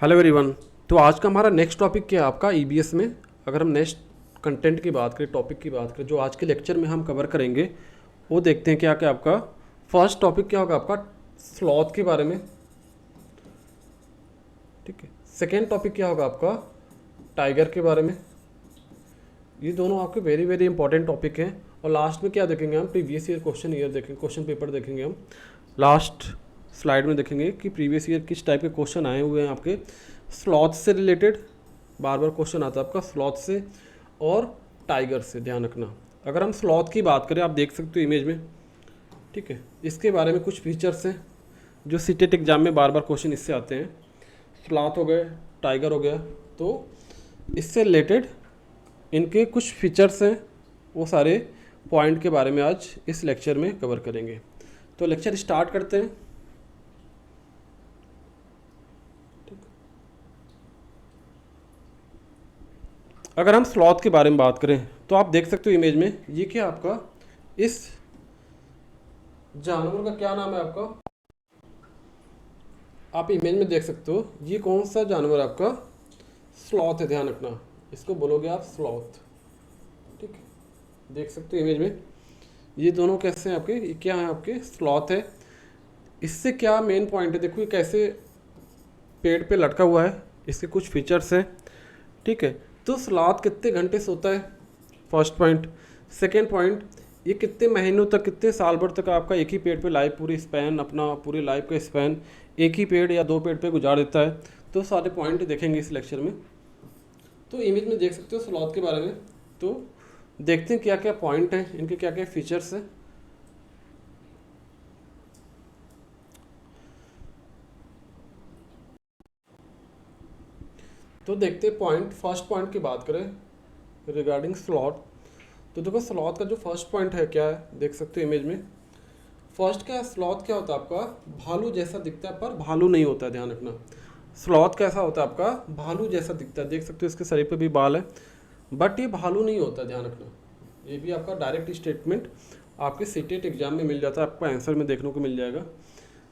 Hello everyone. तो आज का हमारा नेक्स्ट टॉपिक क्या है आपका ईबीएस में। अगर हम नेक्स्ट कंटेंट की बात करें, टॉपिक की बात करें, जो आज के लेक्चर में हम कवर करेंगे, वो देखते हैं क्या क्या आपका फर्स्ट टॉपिक क्या होगा आपका स्लॉथ के बारे में। ठीक है। सेकेंड टॉपिक क्या होगा आपका टाइगर के बारे में। ये दोनों आपके वेरी वेरी इंपॉर्टेंट टॉपिक हैं। और लास्ट में क्या देखेंगे हम, प्रीवियस ईयर देखेंगे, क्वेश्चन पेपर देखेंगे हम। लास्ट स्लाइड में देखेंगे कि प्रीवियस ईयर किस टाइप के क्वेश्चन आए हुए हैं आपके स्लॉथ से रिलेटेड। बार बार क्वेश्चन आता है आपका स्लॉथ से और टाइगर से, ध्यान रखना। अगर हम स्लॉथ की बात करें, आप देख सकते हो इमेज में, ठीक है। इसके बारे में कुछ फीचर्स हैं जो सीटेट एग्जाम में बार बार क्वेश्चन इससे आते हैं। स्लॉथ हो गए, टाइगर हो गया, तो इससे रिलेटेड इनके कुछ फीचर्स हैं, वो सारे पॉइंट के बारे में आज इस लेक्चर में कवर करेंगे। तो लेक्चर स्टार्ट करते हैं। अगर हम स्लॉथ के बारे में बात करें तो आप देख सकते हो इमेज में, ये क्या आपका इस जानवर का क्या नाम है आपका, आप इमेज में देख सकते हो। ये कौन सा जानवर आपका स्लॉथ है, ध्यान रखना। इसको बोलोगे आप स्लॉथ, ठीक है। देख सकते हो इमेज में ये दोनों कैसे हैं आपके, ये क्या है आपके स्लॉथ है। इससे क्या मेन पॉइंट है, देखो ये कैसे पेड़ पे लटका हुआ है, इसके कुछ फीचर्स हैं, ठीक है। तो स्लॉथ कितने घंटे सोता है, फर्स्ट पॉइंट। सेकेंड पॉइंट, ये कितने महीनों तक, कितने साल भर तक आपका एक ही पेड़ पे लाइफ, पूरी स्पैन, अपना पूरी लाइफ का स्पैन एक ही पेड़ या दो पेड़ पे गुजार देता है। तो सारे पॉइंट देखेंगे इस लेक्चर में। तो इमेज में देख सकते हो स्लॉथ के बारे में। तो देखते हैं क्या क्या पॉइंट हैं, इनके क्या क्या फीचर्स हैं। तो देखते हैं पॉइंट, फर्स्ट पॉइंट की बात करें रिगार्डिंग स्लॉथ। तो देखो स्लॉथ का जो फर्स्ट पॉइंट है क्या है, देख सकते हो इमेज में। फर्स्ट क्या है, स्लॉथ क्या होता है आपका भालू जैसा दिखता है पर भालू नहीं होता है, ध्यान रखना। स्लॉथ कैसा होता है आपका भालू जैसा दिखता है, देख सकते हो इसके शरीर पे भी बाल है, बट ये भालू नहीं होता, ध्यान रखना। ये भी आपका डायरेक्ट स्टेटमेंट आपके सीटेट एग्जाम में मिल जाता है, आपको आंसर में देखने को मिल जाएगा।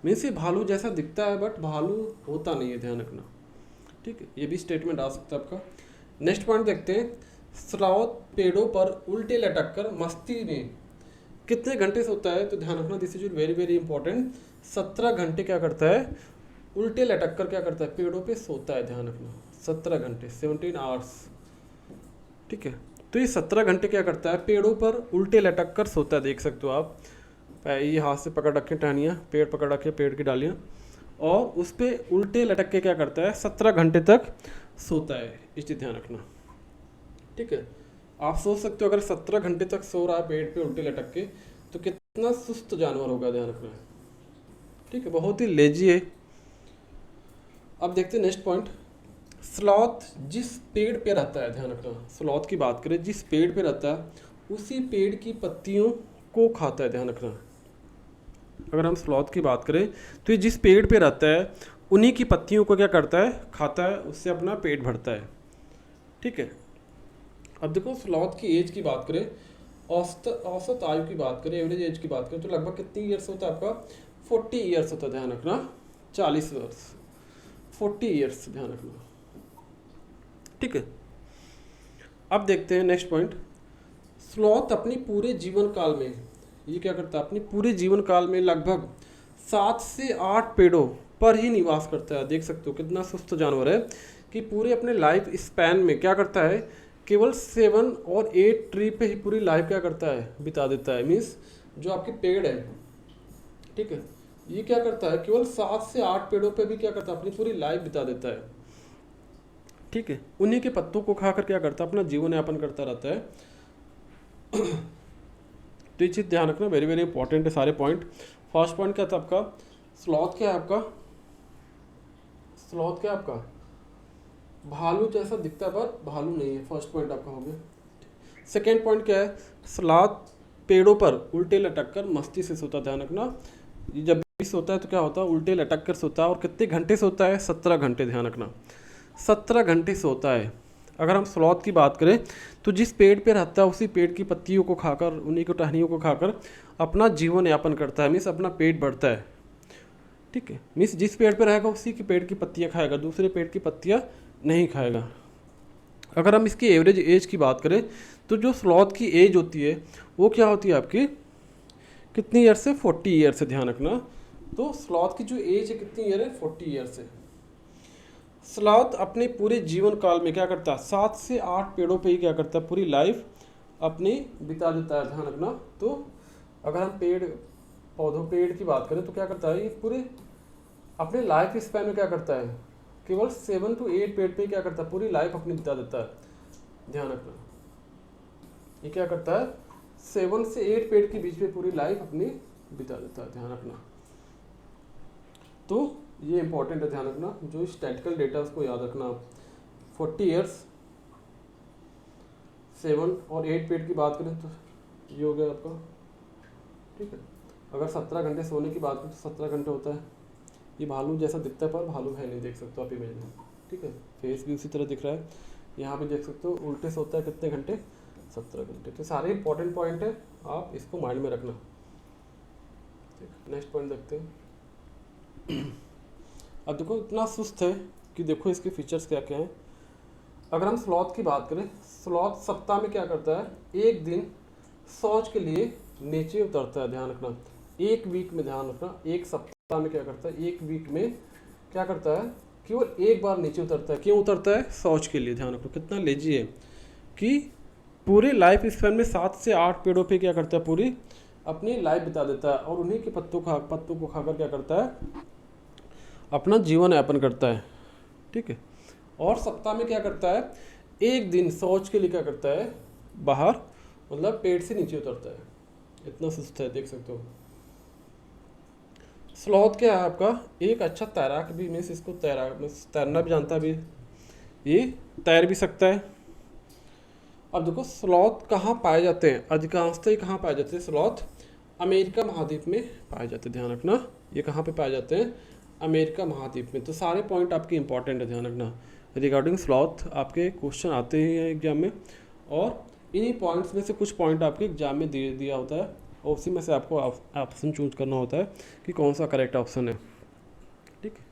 मीन्स ये भालू जैसा दिखता है बट भालू होता नहीं है, ध्यान रखना, ठीक है। ये भी स्टेटमेंट आ सकता है आपका। नेक्स्ट पॉइंट देखते हैं, स्लॉथ पेड़ों पर उल्टे लटक कर मस्ती में कितने घंटे सोता है। तो ध्यान रखना, this is very very important. 17 घंटे क्या करता है, उल्टे लटक कर क्या करता है, पेड़ों पे सोता है, ध्यान रखना। 17 घंटे, 17 आवर्स, ठीक है। तो ये 17 घंटे क्या करता है, पेड़ों पर उल्टे लटक कर सोता है, देख सकते हो आप। ये हाथ से पकड़ रखे टहनियाँ, पेड़ पकड़ रखे, पेड़ की डालियाँ, और उस पर उल्टे लटक के क्या करता है, 17 घंटे तक सोता है, इस ध्यान रखना, ठीक है। आप सोच सकते हो अगर 17 घंटे तक सो रहा है पेड़ पे उल्टे लटक के, तो कितना सुस्त जानवर होगा, ध्यान रखना, ठीक है। बहुत ही लेजी है। अब देखते हैं नेक्स्ट पॉइंट, स्लॉथ जिस पेड़ पे रहता है, ध्यान रखना, स्लॉथ की बात करें, जिस पेड़ पे रहता है उसी पेड़ की पत्तियों को खाता है, ध्यान रखना। अगर हम स्लॉथ की बात करें तो ये जिस पेड़ पे रहता है उन्हीं की पत्तियों को क्या करता है, खाता है, उससे अपना पेट भरता है, ठीक है। अब देखो स्लॉथ की एज की बात करें, औसत आयु की बात करें, एवरेज एज की बात करें, तो लगभग कितनी ईयर्स होता है आपका, 40 ईयर्स होता है, ध्यान रखना, 40 वर्ष, 40 ईयर्स, ध्यान रखना, ठीक है। अब देखते हैं नेक्स्ट पॉइंट, स्लॉथ अपनी पूरे जीवन काल में ये क्या करता है, अपनी पूरे जीवन काल में लगभग 7 से 8 पेड़ों पर ही निवास करता है। देख सकते हो कितना सुस्त जानवर है कि पूरे अपने लाइफ स्पैन में क्या करता है, केवल 7 और 8 ट्री पे ही पूरी लाइफ क्या करता है, बिता देता है। मीन्स जो आपके पेड़ है, ठीक है, ये क्या करता है, केवल 7 से 8 पेड़ों पे भी क्या करता है, अपनी पूरी लाइफ बिता देता है, ठीक है। उन्हीं के पत्तों को खाकर क्या करता है, अपना जीवन यापन करता रहता है। तो ये चीज़ ध्यान रखना, वेरी वेरी इंपॉर्टेंट है सारे पॉइंट। फर्स्ट पॉइंट क्या था आपका, स्लॉथ क्या है आपका, स्लॉथ क्या है आपका भालू जैसा दिखता है पर भालू नहीं है, फर्स्ट पॉइंट आपका हो गया। सेकेंड पॉइंट क्या है, स्लॉथ पेड़ों पर उल्टे लटक कर मस्ती से सोता, ध्यान रखना। ये जब भी सोता है तो क्या होता है, उल्टे लटक कर सोता है, और कितने घंटे सोता है, 17 घंटे, ध्यान रखना, 17 घंटे सोता है। अगर हम स्लॉथ की बात करें तो जिस पेड़ पे रहता है उसी पेड़ की पत्तियों को खाकर, उन्हीं को टहनियों को खाकर अपना जीवन यापन करता है, मीन्स अपना पेट भरता है, ठीक है, मीन्स जिस पेड़ पे रहेगा उसी के पेड़ की पत्तियाँ खाएगा, दूसरे पेड़ की पत्तियाँ नहीं खाएगा। अगर हम इसकी एवरेज एज की बात करें तो जो स्लॉथ की एज होती है वो क्या होती है आपकी, कितनी ईयर से, 40 ईयर से, ध्यान रखना। तो स्लॉथ की जो एज है कितनी ईयर है, 40 ईयर से। स्लॉथ अपने पूरे जीवन काल में क्या करता है, 7 से 8 पेड़ों पे ही क्या करता है, पूरी लाइफ अपनी बिता देता है, ध्यान रखना। तो अगर हम पेड़ की बात करें तो क्या करता है, ये पूरे अपने लाइफ स्पैन में क्या करता है, केवल 7 to 8 पेड़ पे क्या करता है, पूरी लाइफ अपनी बिता देता है, ध्यान रखना। ये क्या करता है, 7 से 8 पेड़ के बीच में पूरी लाइफ अपनी बिता देता है, ध्यान रखना। तो ये इंपॉर्टेंट है, ध्यान रखना। जो स्टैटिकल डेटा उसको याद रखना आप। 40 ईयर्स, 7 और 8 पेड़ की बात करें तो ये हो गया आपका, ठीक है। अगर 17 घंटे सोने की बात करें तो 17 घंटे होता है। ये भालू जैसा दिखता है पर भालू है नहीं, देख सकते हो आप इमेज में, ठीक है। फेस भी उसी तरह दिख रहा है, यहाँ पे देख सकते हो उल्टे से होता है, कितने घंटे, 17 घंटे। तो सारे इंपॉर्टेंट पॉइंट है, आप इसको माइंड में रखना। नेक्स्ट पॉइंट देखते हैं। अब देखो इतना सुस्त है कि देखो इसके फीचर्स क्या क्या हैं। अगर हम स्लॉथ की बात करें, स्लॉथ सप्ताह में क्या करता है, एक दिन शौच के लिए नीचे उतरता है, ध्यान रखना। एक वीक में, ध्यान रखना, एक सप्ताह में क्या करता है, एक वीक में क्या करता है, केवल एक बार नीचे उतरता है। क्यों उतरता है, शौच के लिए, ध्यान रखो। कितना लेजी है कि पूरे लाइफ स्पैन में 7 से 8 पेड़ों पे क्या करता है, पूरी अपनी लाइफ बिता देता है, और उन्हीं के पत्तों को खाकर क्या करता है, अपना जीवन यापन करता है, ठीक है। और सप्ताह में क्या करता है, एक दिन शौच के लिए क्या करता है, बाहर मतलब पेड़ से नीचे उतरता है। इतना सुस्त है, देख सकते हो। स्लॉथ क्या है आपका, एक अच्छा तैराक भी, मीन्स इसको तैरना भी जानता भी, ये तैर भी सकता है। अब देखो स्लॉथ कहाँ पाए जाते हैं, अधिकांशतः कहाँ पाए जाते हैं स्लॉथ, अमेरिका महाद्वीप में पाए जाते हैं, ध्यान रखना। ये कहाँ पे पाए जाते हैं, अमेरिका महाद्वीप में। तो सारे पॉइंट आपके इंपॉर्टेंट है, ध्यान रखना। रिगार्डिंग स्लॉथ आपके क्वेश्चन आते ही हैं एग्जाम में, और इन्हीं पॉइंट्स में से कुछ पॉइंट आपके एग्जाम में दिया होता है, और उसी में से आपको ऑप्शन चूज करना होता है कि कौन सा करेक्ट ऑप्शन है, ठीक है।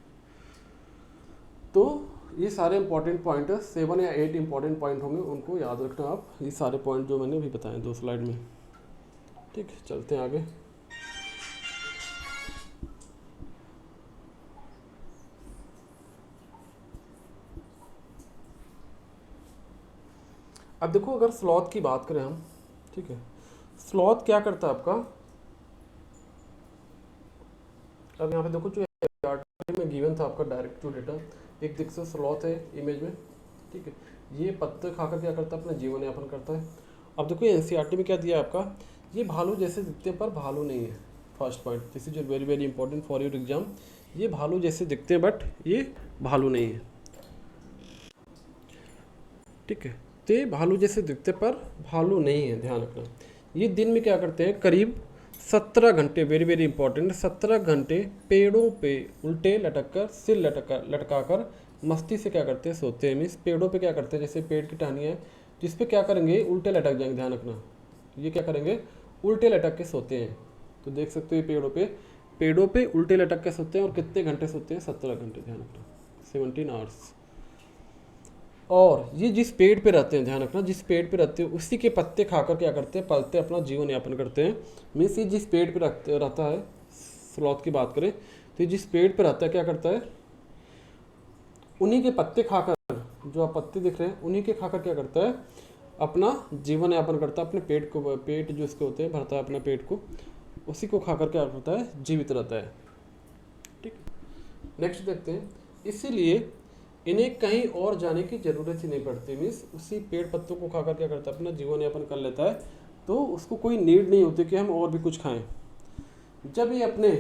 तो ये सारे इंपॉर्टेंट पॉइंट है, 7 या 8 इंपॉर्टेंट पॉइंट होंगे, उनको याद रखना आप। ये सारे पॉइंट जो मैंने अभी बताए 2 स्लाइड में, ठीक है। चलते हैं आगे। अब देखो अगर स्लॉथ की बात करें हम, ठीक है, स्लॉथ क्या करता है आपका। अब यहाँ पे देखो जो आर्टिकल में गिवन था आपका डायरेक्ट टू डेटा, एक दिख से स्लॉथ है इमेज में, ठीक है। ये पत्ते खाकर क्या करता है, अपना जीवन यापन करता है। अब देखो एनसीईआरटी में क्या दिया है आपका, ये भालू जैसे दिखते हैं पर भालू नहीं है। First point, this is very very important for your exam. ये भालू जैसे दिखते हैं बट ये भालू नहीं है, ठीक है। तो ये भालू जैसे दिखते पर भालू नहीं है, ध्यान रखना। ये दिन में क्या करते हैं, करीब 17 घंटे, वेरी वेरी इंपॉर्टेंट, 17 घंटे पेड़ों पे उल्टे लटक कर, सिर लटका कर मस्ती से क्या करते हैं, सोते हैं। मीन्स पेड़ों पे क्या करते हैं, जैसे पेड़ की टहनी है जिस पे क्या करेंगे, उल्टे लटक जाएंगे, ध्यान रखना। ये क्या करेंगे, उल्टे लटक के सोते हैं। तो देख सकते हो ये पेड़ों पे उल्टे लटक के सोते हैं, और कितने घंटे सोते हैं, 17 घंटे, ध्यान रखना, 17 आवर्स। और ये जिस पेड़ पे रहते हैं, ध्यान रखना, जिस पेड़ पे रहते हैं उसी के पत्ते खाकर क्या करते हैं, पलते अपना जीवन यापन करते हैं। मीन्स ये जिस पेड़ पे रहता है, स्लॉथ की बात करें तो ये जिस पेड़ पे रहता है क्या करता है, उन्हीं के पत्ते खाकर, जो आप पत्ते दिख रहे हैं उन्हीं के खाकर क्या करता है, अपना जीवन यापन करता है। अपने पेट जो इसके होते हैं भरता है अपना पेट को, उसी को खाकर क्या करता है, जीवित रहता है, ठीक। नेक्स्ट देखते हैं। इसीलिए इन्हें कहीं और जाने की ज़रूरत ही नहीं पड़ती। मीन्स उसी पेड़ पत्तों को खाकर क्या करता है, अपना जीवन यापन कर लेता है। तो उसको कोई नीड नहीं होती कि हम और भी कुछ खाएं। जब ये अपने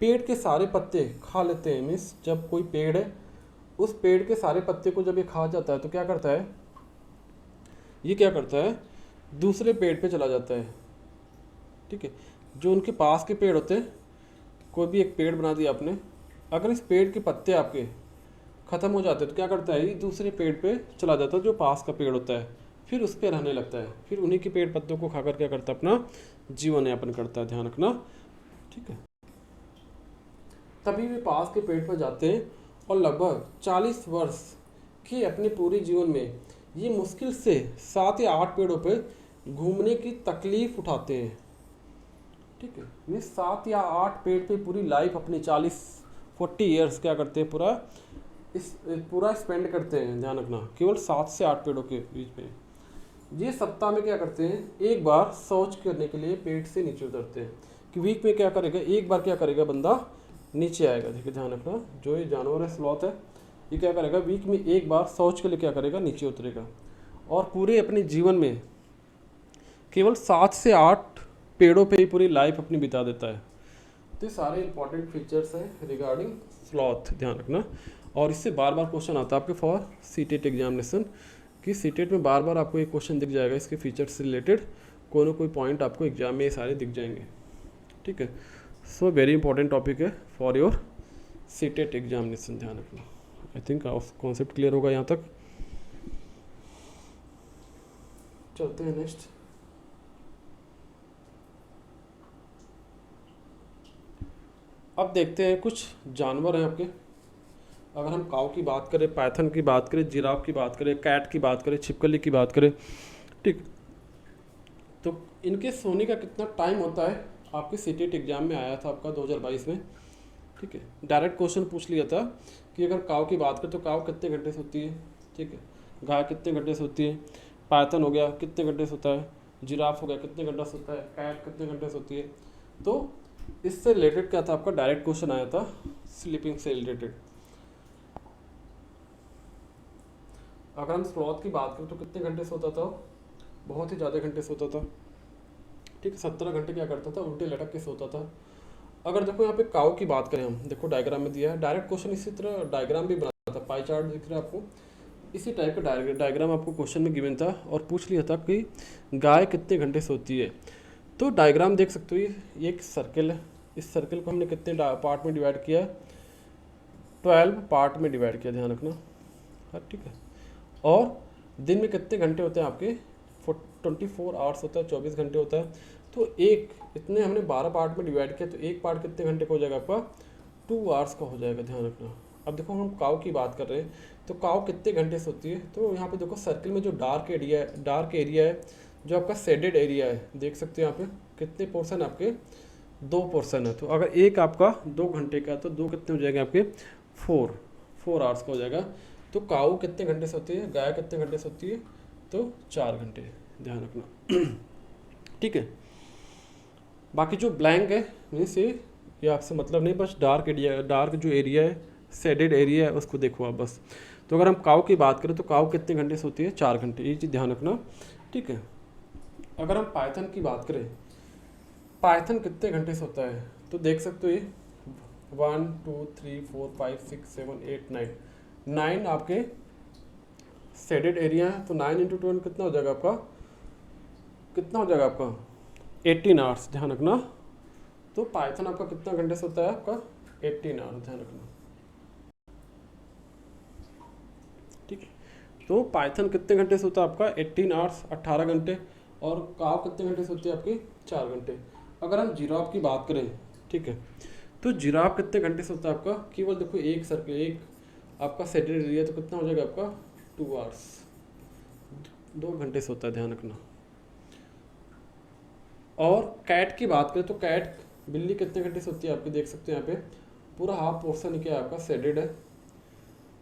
पेड़ के सारे पत्ते खा लेते हैं, मीन्स जब कोई पेड़ है उस पेड़ के सारे पत्ते को जब ये खा जाता है तो क्या करता है, ये क्या करता है, दूसरे पेड़ पे चला जाता है, ठीक है। जो उनके पास के पेड़ होते हैं, कोई भी एक पेड़ बना दिया आपने, अगर इस पेड़ के पत्ते आपके ख़त्म हो जाते हैं तो क्या करता है, ये दूसरे पेड़ पे चला जाता है जो पास का पेड़ होता है, फिर उस पर रहने लगता है, फिर उन्हीं के पेड़ पत्तों को खाकर क्या करता है, अपना जीवन यापन करता है, ध्यान रखना, ठीक है। तभी वे पास के पेड़ पर जाते हैं और लगभग 40 वर्ष के अपने पूरे जीवन में ये मुश्किल से 7 या 8 पेड़ों पर घूमने की तकलीफ उठाते हैं। ठीक है, ये 7 या 8 पेड़ पे पूरी लाइफ अपनी 40 ईयर्स क्या करते हैं, पूरा स्पेंड करते हैं। ध्यान रखना, केवल 7 से 8 पेड़ों के बीच में। ये सप्ताह में क्या करते हैं, एक बार शौच करने के लिए पेड़ से नीचे उतरते हैं। कि वीक में क्या करेगा, एक बार क्या करेगा बंदा नीचे आएगा। देखिए ध्यान रखना, जो ये जानवर है स्लॉथ है, ये क्या करेगा वीक में एक बार शौच के लिए क्या करेगा, नीचे उतरेगा। और पूरे अपने जीवन में केवल 7 से 8 पेड़ों पे ही पूरी लाइफ अपनी बिता देता है। तो ये सारे इंपॉर्टेंट फीचर्स हैं रिगार्डिंग स्लॉथ, ध्यान रखना। और इससे बार बार क्वेश्चन आता है आपके फॉर सीटेट एग्जामिनेशन, कि सीटेट में बार बार आपको एक क्वेश्चन दिख जाएगा इसके फीचर्स से रिलेटेड, कोई ना कोई पॉइंट आपको एग्जाम में ये सारे दिख जाएंगे। ठीक है, सो वेरी इंपॉर्टेंट टॉपिक है फॉर योर सीटेट एग्जामिनेशन, ध्यान रखना। आई थिंक कॉन्सेप्ट क्लियर होगा यहाँ तक। चलते हैं नेक्स्ट। अब देखते हैं कुछ जानवर हैं आपके। अगर हम काऊ की बात करें, पाइथन की बात करें, जिराफ की बात करें, कैट की बात करें, छिपकली की बात करें, ठीक, तो इनके सोने का कितना टाइम होता है, आपके सीटेट एग्जाम में आया था आपका 2022 में। ठीक है, डायरेक्ट क्वेश्चन पूछ लिया था कि अगर काऊ की बात करें तो काऊ कितने घंटे सोती है। ठीक है, गाय कितने घंटे सोती है, पाइथन हो गया कितने घंटे सोता है, जिराफ हो गया कितने घंटा सोता है, कैट कितने घंटे सोती है। तो इससे रिलेटेड क्या था, आपका डायरेक्ट क्वेश्चन आया था स्लीपिंग से रिलेटेड। अगर हम स्लॉथ की बात करें तो कितने घंटे सोता था, बहुत ही ज़्यादा घंटे सोता था। ठीक, 17 घंटे क्या करता था, उल्टे लटक के सोता था। अगर देखो यहाँ पे काऊ की बात करें हम, देखो डायग्राम में दिया है, डायरेक्ट क्वेश्चन इसी तरह डायग्राम भी बना था, पाई चार्ट दिख रहा है आपको, इसी टाइप का डायग्राम आपको क्वेश्चन में गिवन था और पूछ लिया था कि गाय कितने घंटे सोती है। तो डायग्राम देख सकते हो, ये एक सर्कल है, इस सर्कल को हमने कितने पार्ट में डिवाइड किया है, 12 पार्ट में डिवाइड किया, ध्यान रखना। हाँ ठीक है, और दिन में कितने घंटे होते हैं आपके, 24 आवर्स होता है, 24 घंटे होता है। तो एक इतने हमने 12 पार्ट में डिवाइड किया, तो एक पार्ट कितने घंटे का हो जाएगा आपका, 2 आवर्स का हो जाएगा, ध्यान रखना। अब देखो हम काऊ की बात कर रहे हैं, तो काऊ कितने घंटे सोती है, तो यहाँ पे देखो सर्कल में जो डार्क एरिया है, जो आपका शेडेड एरिया है, देख सकते हो यहाँ पे कितने पोर्शन आपके, 2 पोर्शन है। तो अगर एक आपका 2 घंटे का, तो 2 कितने हो जाएंगे आपके, 4 आवर्स का हो जाएगा। तो काऊ कितने घंटे सोती है, गाय कितने घंटे सोती है, तो 4 घंटे, ध्यान रखना। ठीक है, बाकी जो ब्लैंक है मीन्स ये आपसे मतलब नहीं, बस डार्क जो एरिया है, शेडेड एरिया है, उसको देखो आप बस। तो अगर हम काऊ की बात करें तो काऊ कितने घंटे सोती है, 4 घंटे, ये चीज़ ध्यान रखना। ठीक है, अगर हम पाइथन की बात करें, पाइथन कितने घंटे सोता है, तो देख सकते हो ये 1 2 3 4 5 6 7 8 9 आपके शेडेड एरिया है। तो 9 × 12 कितना हो जाएगा आपका, 18 आवर्स, ध्यान रखना। तो पाइथन आपका कितना घंटे सोता है, आपका 18 आवर्स, ध्यान रखना। ठीक है, तो पाइथन कितने घंटे सोता है आपका, 18 आवर्स, 18 घंटे। और काव कितने घंटे सोती है आपकी, 4 घंटे। अगर हम जिराफ की बात करें, ठीक है, तो जिराफ कितने घंटे सोता है आपका, केवल देखो एक आपका शेडेड एरिया, तो कितना हो जाएगा आपका, 2 आवर्स, 2 घंटे सोता है, ध्यान रखना। और कैट की बात करें तो कैट बिल्ली कितने घंटे सोती है आपकी, देख सकते हैं यहाँ पे पूरा हाफ पोर्शन क्या है आपका शेडेड है।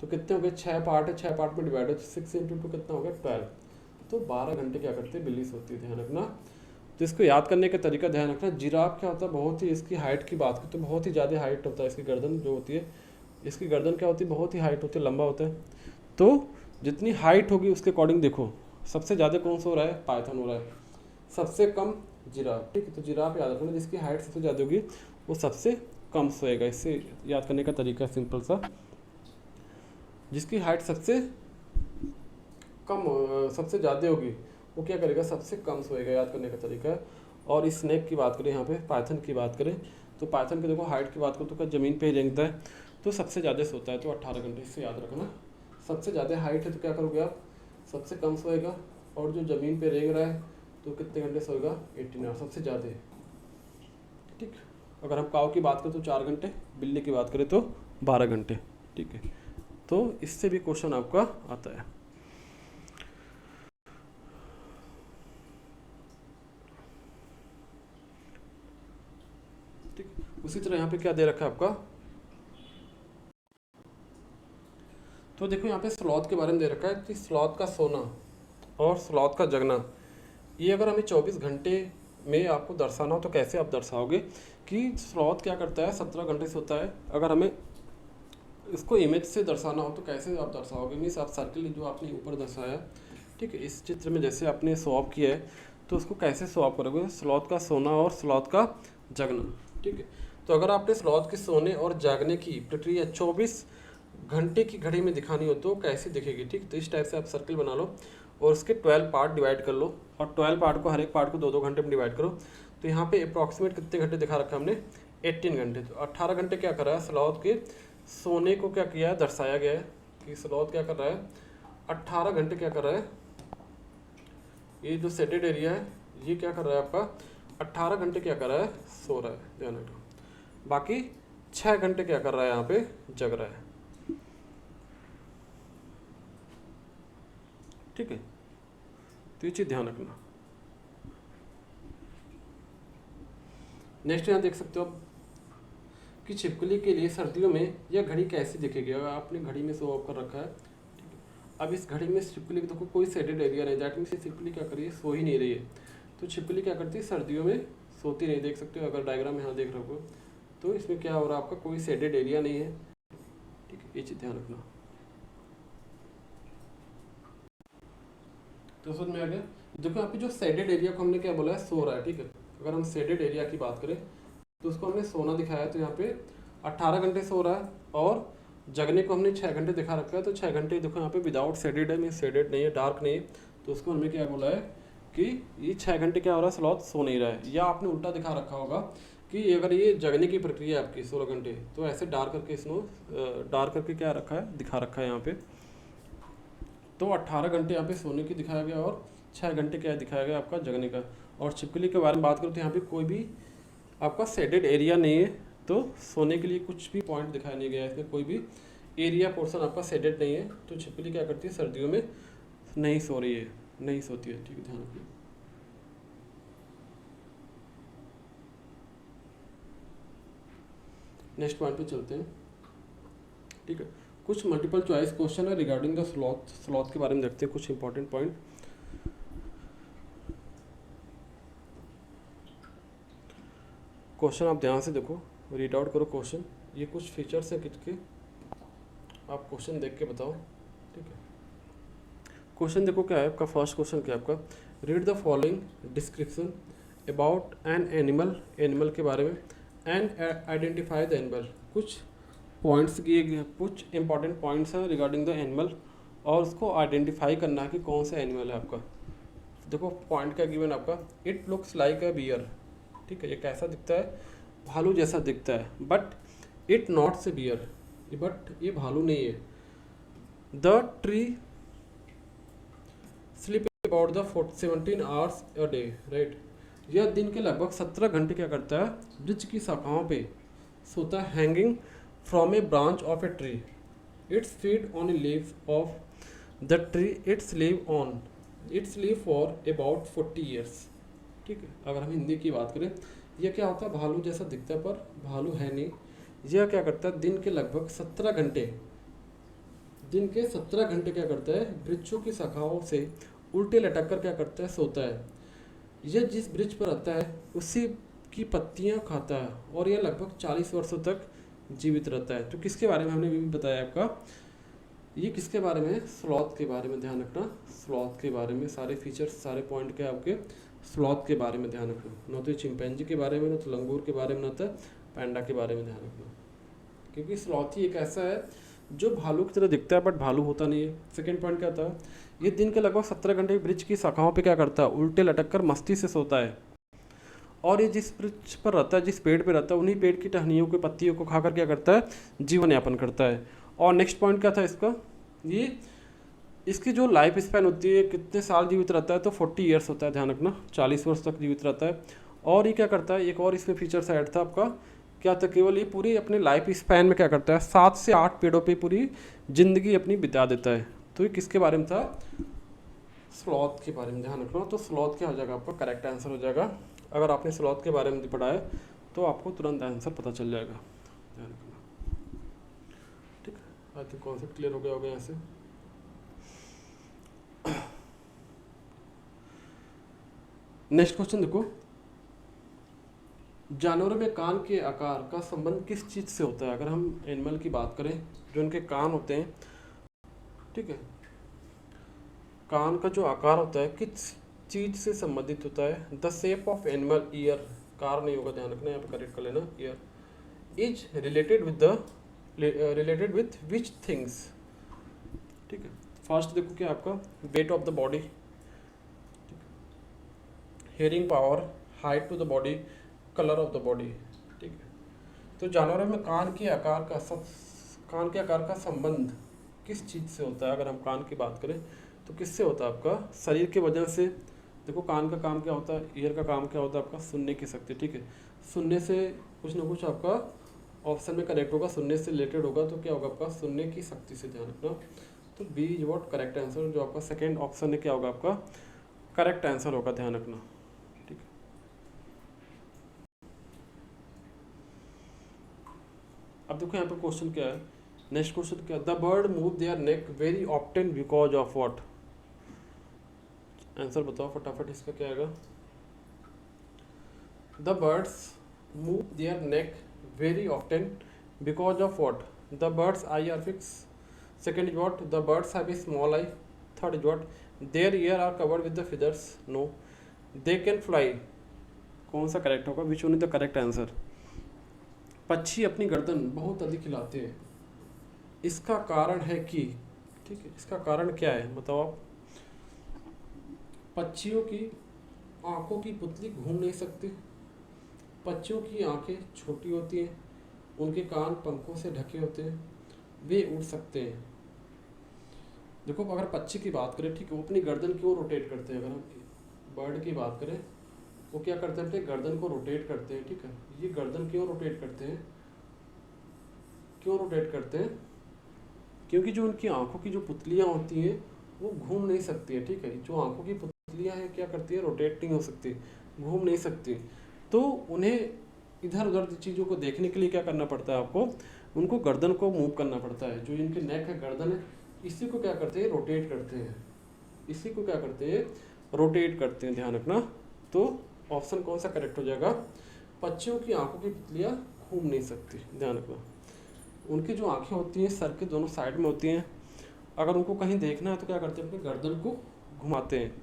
तो कितने हो गए, 6 पार्ट है, 6 पार्ट में डिवाइड है, 6 × 2 कितना हो गया, 12। तो 12 घंटे क्या करते हैं, बिल्ली सोती है, ध्यान रखना। तो इसको याद करने का तरीका ध्यान रखना। जिराफ क्या होता है, बहुत ही, इसकी हाइट की बात करें तो बहुत ही ज़्यादा हाइट होता है, इसकी गर्दन जो होती है, इसकी गर्दन क्या होती है, बहुत ही हाइट होती है, लंबा होता है। तो जितनी हाइट होगी उसके अकॉर्डिंग देखो, सबसे ज़्यादा कौन सा हो रहा है, पाइथन हो रहा है, सबसे कम जिराफ। ठीक है, तो जिराफ याद रखना, जिसकी हाइट सबसे ज़्यादा होगी वो सबसे कम सोएगा। इससे याद करने का तरीका सिंपल सा, जिसकी हाइट सबसे ज़्यादा होगी वो क्या करेगा, सबसे कम सोएगा, याद करने का तरीका है। और इस स्नेक की बात करें, यहाँ पे पाइथन की बात करें, तो पाइथन की देखो हाइट की बात करो तो क्या ज़मीन पे ही रेंगता है, तो सबसे ज़्यादा सोता है, तो 18 घंटे, इससे याद रखना। सबसे ज़्यादा हाइट है तो क्या करोगे आप, सबसे कम सोएगा। और जो ज़मीन पे रेंग रहा है तो कितने घंटे सोएगा, 18 आवर्स, सबसे ज़्यादा है। ठीक, अगर हम काऊ की बात करें तो 4 घंटे, बिल्ली की बात करें तो 12 घंटे। ठीक है, तो इससे भी क्वेश्चन आपका आता है। ठीक, उसी तरह यहाँ पे क्या दे रखा है आपका, तो देखो यहाँ पे स्लॉथ के बारे में दे रखा है कि स्लॉथ का सोना और स्लॉथ का जगना, ये अगर हमें 24 घंटे में आपको दर्शाना हो तो कैसे आप दर्शाओगे कि स्लॉथ क्या करता है, 17 घंटे से होता है। अगर हमें इसको इमेज से दर्शाना हो तो कैसे आप दर्शाओगे, मीन्स आप सर्किल जो आपने ऊपर दर्शाया, ठीक है, इस चित्र में जैसे आपने स्वॉप किया है तो उसको कैसे स्वॉप करोगे, स्लॉथ का सोना और स्लॉथ का जगना। ठीक है, तो अगर आपने स्लॉथ के सोने और जागने की प्रक्रिया 24 घंटे की घड़ी में दिखानी हो तो कैसे दिखेगी। ठीक, तो इस टाइप से आप सर्किल बना लो और उसके 12 पार्ट डिवाइड कर लो और 12 पार्ट को हर एक पार्ट को 2-2 घंटे में डिवाइड करो। तो यहाँ पे अप्रॉक्सीमेट कितने घंटे दिखा रखा है हमने, 18 घंटे। तो 18 घंटे क्या कर रहा है, स्लॉथ के सोने को क्या किया है, दर्शाया गया है कि स्लॉथ क्या कर रहा है, 18 घंटे क्या कर रहा है, ये जो सेटेड एरिया है ये क्या कर रहा है आपका, 18 घंटे क्या कर रहा है, सो रहा है, ध्यान रखो। बाकी 6 घंटे क्या कर रहा है, यहाँ पे जग रहा है। ठीक है, तो ये चीज़ ध्यान रखना। नेक्स्ट यहाँ देख सकते हो कि छिपकली के लिए सर्दियों में यह घड़ी कैसी दिखेगी। अगर आपने घड़ी में शो ऑफ कर रखा है, ठीक है, अब इस घड़ी में छिपकली को देखो कोई शेडेड एरिया नहीं, दैट मीन्स छिपकली क्या कर रही है, सो ही नहीं रही है। तो छिपकली क्या करती है, सर्दियों में सोती नहीं, देख सकते हो अगर डायग्राम यहाँ देख रहे हो तो इसमें क्या हो रहा है आपका, कोई शेडेड एरिया नहीं है। ठीक है, ये चीज़ ध्यान रखना। तो समझ में आ गया। देखो यहाँ पे जो शेडेड एरिया को हमने क्या बोला है, सो रहा है। ठीक है, अगर हम शेडेड एरिया की बात करें तो उसको हमने सोना दिखाया, तो यहाँ पे 18 घंटे सो रहा है और जगने को हमने 6 घंटे दिखा रखा है। तो 6 घंटे देखो यहाँ पे विदाउट शेडेड है, मीन शेडेड नहीं है, डार्क नहीं है, तो उसको हमने क्या बोला है कि ये 6 घंटे क्या हो रहा है, स्लॉथ सो नहीं रहा है। या आपने उल्टा दिखा रखा होगा कि अगर ये जगने की प्रक्रिया है आपकी 16 घंटे, तो ऐसे डार्क करके इसको डार्क करके क्या रखा है, दिखा रखा है यहाँ पे। तो 18 घंटे यहाँ पे सोने की दिखाया गया और 6 घंटे क्या दिखाया गया आपका जगने का। और छिपकली के बारे में बात करूँ तो यहाँ पे कोई भी आपका शेडेड एरिया नहीं है, तो सोने के लिए कुछ भी पॉइंट दिखाया नहीं गया है, इसमें कोई भी एरिया पोर्शन आपका शेडेड नहीं है। तो छिपकली क्या करती है, सर्दियों में नहीं सो रही है, नहीं सोती है। ठीक है, ध्यान रखिए। नेक्स्ट पॉइंट पे चलते हैं। ठीक है, कुछ मल्टीपल चॉइस क्वेश्चन है रिगार्डिंग द स्लॉथ, स्लॉथ के बारे में देखते हैं कुछ इंपॉर्टेंट पॉइंट। क्वेश्चन आप ध्यान से देखो, रीड आउट करो क्वेश्चन। ये कुछ फीचर्स है किसके, आप क्वेश्चन देख के बताओ। ठीक है, क्वेश्चन देखो क्या है आपका, फर्स्ट क्वेश्चन क्या है आपका, read the following description about an animal, animal के बारे में, एंड आइडेंटिफाई द एनिमल। कुछ पॉइंट्स किए, कुछ इंपॉर्टेंट पॉइंट्स हैं रिगार्डिंग द एनिमल और उसको आइडेंटिफाई करना है कि कौन सा एनिमल है आपका। देखो पॉइंट क्या गिवन आपका, it looks like a bear. ठीक है, ये कैसा दिखता है, भालू जैसा दिखता है, but it nots a bear, but ये भालू नहीं है। The tree sleep about the 17 hours a day, right. यह दिन के लगभग 17 घंटे क्या करता है, वृक्ष की शाखाओं पे सोता है, hanging from A branch of a tree. It's feed on A leave of the tree it's leave on, it's leave for about 40 years. ठीक है, अगर हम हिंदी की बात करें, यह क्या होता है, भालू जैसा दिखता है पर भालू है नहीं। यह क्या करता है, दिन के लगभग 17 घंटे, दिन के 17 घंटे क्या करता है, वृक्षों की शाखाओं से उल्टे लटक कर क्या करता है, सोता है। यह जिस वृक्ष पर रहता है उसी की पत्तियां खाता है और यह लगभग 40 वर्षों तक जीवित रहता है। तो किसके बारे में हमने भी बताया आपका, ये किसके बारे में है, स्लॉथ के बारे में। ध्यान रखना, स्लॉथ के बारे में सारे फीचर्स, सारे पॉइंट क्या आपके, स्लॉथ के बारे में ध्यान रखना। न तो चिंपैंजी के बारे में, न तो लंगूर के बारे में, न तो पैंडा के बारे में ध्यान रखना, क्योंकि स्लॉथ ही एक ऐसा है जो भालू की तरह दिखता है बट भालू होता नहीं है। सेकेंड पॉइंट क्या था, ये दिन के लगभग 17 घंटे वृक्ष की शाखाओं पे क्या करता है, उल्टे लटक कर मस्ती से सोता है। और ये जिस वृक्ष पर रहता है, जिस पेड़ पे रहता है, उन्हीं पेड़ की टहनियों के पत्तियों को खाकर क्या करता है, जीवन यापन करता है। और नेक्स्ट पॉइंट क्या था इसका, ये इसकी जो लाइफ स्पैन होती है, कितने साल जीवित रहता है, तो 40 ईयर्स होता है, ध्यान रखना, 40 वर्ष तक जीवित रहता है। और ये क्या करता है, एक और इसमें फीचर्स ऐड था आपका क्या होता है, केवल ये पूरी अपने लाइफ स्पैन में क्या करता है, 7 से 8 पेड़ों पे पूरी ज़िंदगी अपनी बिता देता है। तो ये किसके बारे में था, स्लॉथ के बारे में, ध्यान रखना। तो स्लॉथ क्या हो जाएगा आपका, करेक्ट आंसर हो जाएगा। अगर आपने स्लॉथ के बारे में पढ़ा है तो आपको तुरंत आंसर पता चल जाएगा, ध्यान रखना। ठीक है, आई थिंक कॉन्सेप्ट क्लियर हो गया होगा यहाँ से। नेक्स्ट क्वेश्चन देखो, जानवरों में कान के आकार का संबंध किस चीज़ से होता है। अगर हम एनिमल की बात करें, जो इनके कान होते हैं, ठीक है, कान का जो आकार होता है किस चीज़ से संबंधित होता है। The shape of animal ear, car नहीं होगा, ध्यान रखना, यहाँ पे करेक्ट कर लेना, ear is related with which things. ठीक है, फर्स्ट देखो क्या आपका, weight of the body, hearing power, height to the body, colour of the body. ठीक है, तो जानवरों में कान के आकार का संबंध किस चीज़ से होता है। अगर हम कान की बात करें तो किससे होता है, आपका शरीर के वजन से। देखो कान का काम क्या होता है, ईयर का काम क्या होता है आपका, सुनने की शक्ति। ठीक है, सुनने से कुछ ना कुछ आपका ऑप्शन में करेक्ट होगा, सुनने से रिलेटेड होगा, तो क्या होगा आपका, सुनने की शक्ति से, ध्यान रखना। तो B is what correct answer, जो आपका सेकेंड ऑप्शन है क्या होगा आपका करेक्ट आंसर होगा, ध्यान रखना। ठीक है, अब देखो यहाँ पे क्वेश्चन क्या है, नेक्स्ट क्वेश्चन क्या है, the bird move their neck very often because of what. Answer बताओ फटाफट, इसका क्या आएगा। The birds move their neck very often because of what. The birds eye are fix, second is what, the birds have a small eye, third is what, their ear are covered with the feathers, no, they can fly. कौन सा correct होगा, which one is the correct answer. पक्षी अपनी गर्दन बहुत अधिक हिलाते हैं, इसका कारण है कि, ठीक है, इसका कारण क्या है बताओ आप। पक्षियों की आंखों की पुतली घूम नहीं सकती, पक्षियों की आंखें छोटी होती हैं, उनके कान पंखों से ढके होते हैं, वे उड़ सकते हैं। देखो अगर पक्षी की बात करें, ठीक है, वो अपनी गर्दन क्यों रोटेट करते हैं। अगर हम बर्ड की बात करें, वो क्या करते हैं, अपने गर्दन को रोटेट करते हैं। ठीक है, ये गर्दन क्यों रोटेट करते हैं, क्यों रोटेट करते हैं, क्योंकि जो उनकी आंखों की जो पुतलियाँ होती हैं वो घूम नहीं सकती है। ठीक है, जो आंखों की पुतलियाँ हैं क्या करती है, रोटेट नहीं हो सकती, घूम नहीं सकती, तो उन्हें इधर उधर चीज़ों को देखने के लिए क्या करना पड़ता है आपको, उनको गर्दन को मूव करना पड़ता है। जो इनके नेक है, गर्दन है, इसी को क्या करते हैं, रोटेट करते हैं, इसी को क्या करते हैं, रोटेट करते हैं, ध्यान रखना। तो ऑप्शन कौन सा करेक्ट हो जाएगा, पक्षियों की आंखों की पुतलियाँ घूम नहीं सकती, ध्यान रखना। उनकी जो आंखें होती हैं सर के दोनों साइड में होती हैं, अगर उनको कहीं देखना है तो क्या करते हैं, अपनी गर्दन को घुमाते हैं,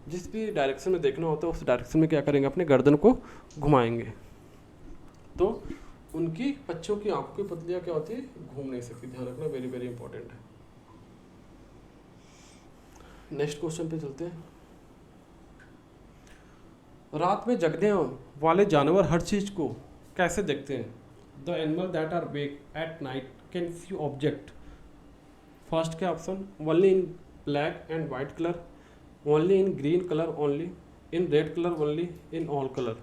जिस भी डायरेक्शन में देखना होता है उस डायरेक्शन में क्या करेंगे, अपने गर्दन को घुमाएंगे। तो उनकी पक्षियों की आंखों की पुतलियाँ क्या होती है, घूम नहीं सकती, ध्यान रखना, वेरी वेरी इंपॉर्टेंट है। नेक्स्ट क्वेश्चन पे चलते हैं। रात में जगने वाले जानवर हर चीज को कैसे देखते हैं। The animal that are wake at night can see object. First क्या option, only in black and white colour, only in green colour, only in red colour, only in all colour.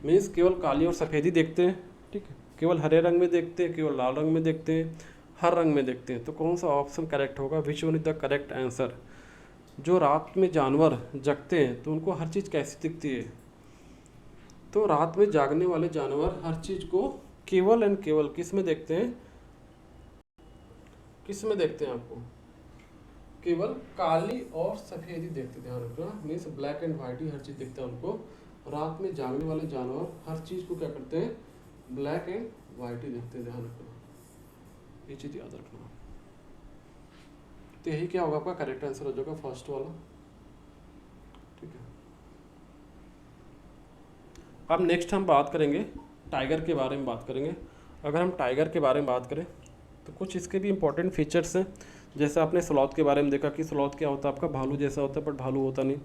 Means केवल काली और सफ़ेदी देखते हैं, ठीक है, केवल हरे रंग में देखते हैं, केवल लाल रंग में देखते हैं, हर रंग में देखते हैं। तो कौन सा ऑप्शन करेक्ट होगा, which one is the correct answer. जो रात में जानवर जगते हैं तो उनको हर चीज़ कैसी दिखती है, तो रात में जागने वाले जानवर हर चीज़ को केवल एंड केवल किस में देखते हैं, किस में देखते हैं आपको, केवल काली और सफ़ेदी देखते, ध्यान रखना। मीन्स ब्लैक एंड वाइट ही हर चीज़ देखते हैं उनको। रात में जागने वाले जानवर हर चीज़ को क्या करते हैं, ब्लैक एंड वाइट ही देखते हैं, ध्यान रखना, ये चीज़ याद रखना। तो यही क्या होगा, आपका करेक्ट आंसर हो जाएगा फर्स्ट वाला, ठीक है। अब नेक्स्ट हम बात करेंगे टाइगर के बारे में बात करेंगे। अगर हम टाइगर के बारे में बात करें तो कुछ इसके भी इंपॉर्टेंट फीचर्स हैं। जैसे आपने स्लॉथ के बारे में देखा कि स्लॉथ क्या होता है, आपका भालू जैसा होता है, बट भालू होता नहीं।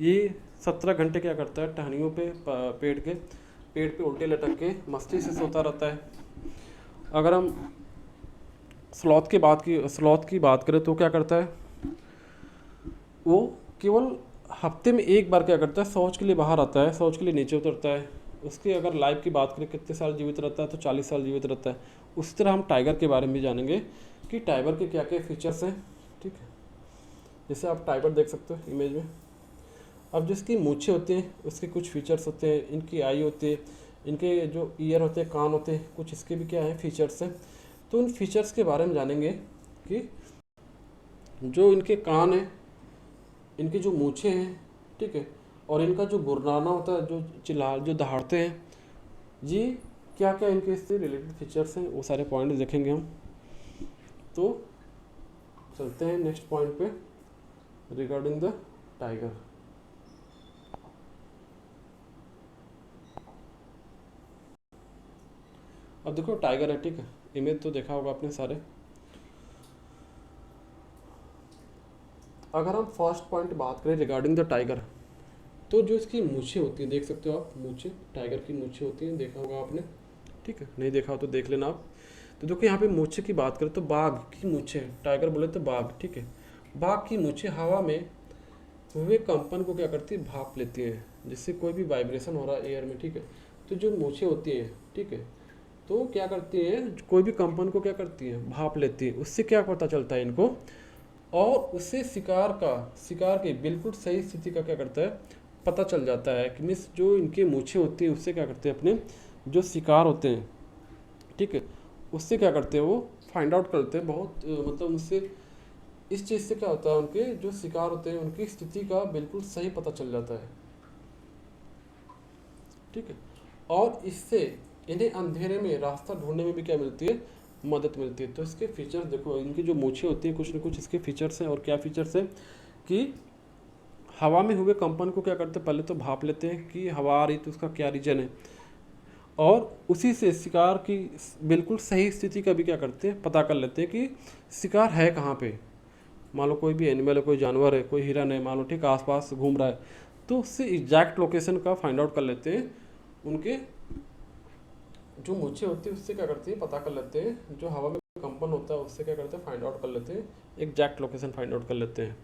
ये 17 घंटे क्या करता है, टहनियों पे पेड़ पे उल्टे लटक के मस्ती से सोता रहता है। अगर हम स्लॉथ की बात करें तो क्या करता है, वो केवल हफ्ते में एक बार क्या करता है, शौच के लिए बाहर आता है, शौच के लिए नीचे उतरता है, उसकी अगर लाइफ की बात करें कितने साल जीवित रहता है तो 40 साल जीवित रहता है। उसी तरह हम टाइगर के बारे में भी जानेंगे कि टाइगर के क्या क्या फीचर्स हैं। ठीक है, जैसे आप टाइगर देख सकते हो इमेज में। अब जिसकी मूछें होती हैं उसके कुछ फीचर्स होते हैं, इनकी आई होती है, इनके जो ईयर होते हैं, कान होते हैं, कुछ इसके भी क्या है फीचर्स हैं। तो उन फीचर्स के बारे में जानेंगे कि जो इनके कान हैं, इनकी जो मूछें हैं, ठीक है, और इनका जो गुर्राना होता है, जो चिल्ला जो दहाड़ते हैं जी, क्या क्या इनके इससे रिलेटेड फीचर्स हैं, वो सारे पॉइंट देखेंगे हम। तो चलते हैं नेक्स्ट पॉइंट पे रिगार्डिंग द टाइगर। अब देखो टाइगर है, ठीक है, इमेज तो देखा होगा आपने सारे। अगर हम फर्स्ट पॉइंट बात करें रिगार्डिंग द टाइगर, तो जो इसकी मूछें होती हैं, देख सकते हो आप मूछें, टाइगर की मूछें होती हैं, देखा होगा आपने, ठीक है, नहीं देखा हो तो देख लेना आप। तो देखो यहाँ पे मूछें की बात करें तो बाघ की मूछें, टाइगर बोले तो बाघ, ठीक है, बाघ की मूछें हवा में हुए कंपन को क्या करती है, भाप लेती है, जिससे कोई भी वाइब्रेशन हो रहा है एयर में, ठीक है, तो जो मूछें होती हैं, ठीक है, तो क्या करती है, कोई भी कंपन को क्या करती है, भाप लेती है, उससे क्या पता चलता है इनको, और उससे शिकार की बिल्कुल सही स्थिति का क्या करता है, पता चल जाता है कि मीन्स जो इनकी मूछें होती है उससे क्या करते हैं, अपने जो शिकार होते हैं, ठीक है, उससे क्या करते हैं, वो फाइंड आउट करते हैं बहुत मतलब उससे इस चीज़ से क्या होता है, उनके जो शिकार होते हैं उनकी स्थिति का बिल्कुल सही पता चल जाता है, ठीक है, और इससे इन्हें अंधेरे में रास्ता ढूंढने में भी क्या मिलती है, मदद मिलती है। तो इसके फीचर्स देखो, इनकी जो मूछें होती हैं कुछ ना कुछ इसके फीचर्स हैं, और क्या फीचर्स हैं कि हवा में हुए कंपन को क्या करते हैं, पहले तो भाप लेते हैं कि हवा आ रही तो उसका क्या रीजन है, और उसी से शिकार की बिल्कुल सही स्थिति का भी क्या करते हैं, पता कर लेते हैं कि शिकार है कहाँ पे। मान लो कोई भी एनिमल है, कोई जानवर है, कोई हिरन है, मान लो, ठीक, आसपास घूम रहा है, तो उससे एग्जैक्ट लोकेशन का फाइंड आउट कर लेते हैं, उनके जो मूछें होती है उससे क्या करती है, पता कर लेते हैं, जो हवा में कंपन होता है उससे क्या करते हैं, फाइंड आउट कर लेते हैं, एग्जैक्ट लोकेशन फाइंड आउट कर लेते हैं।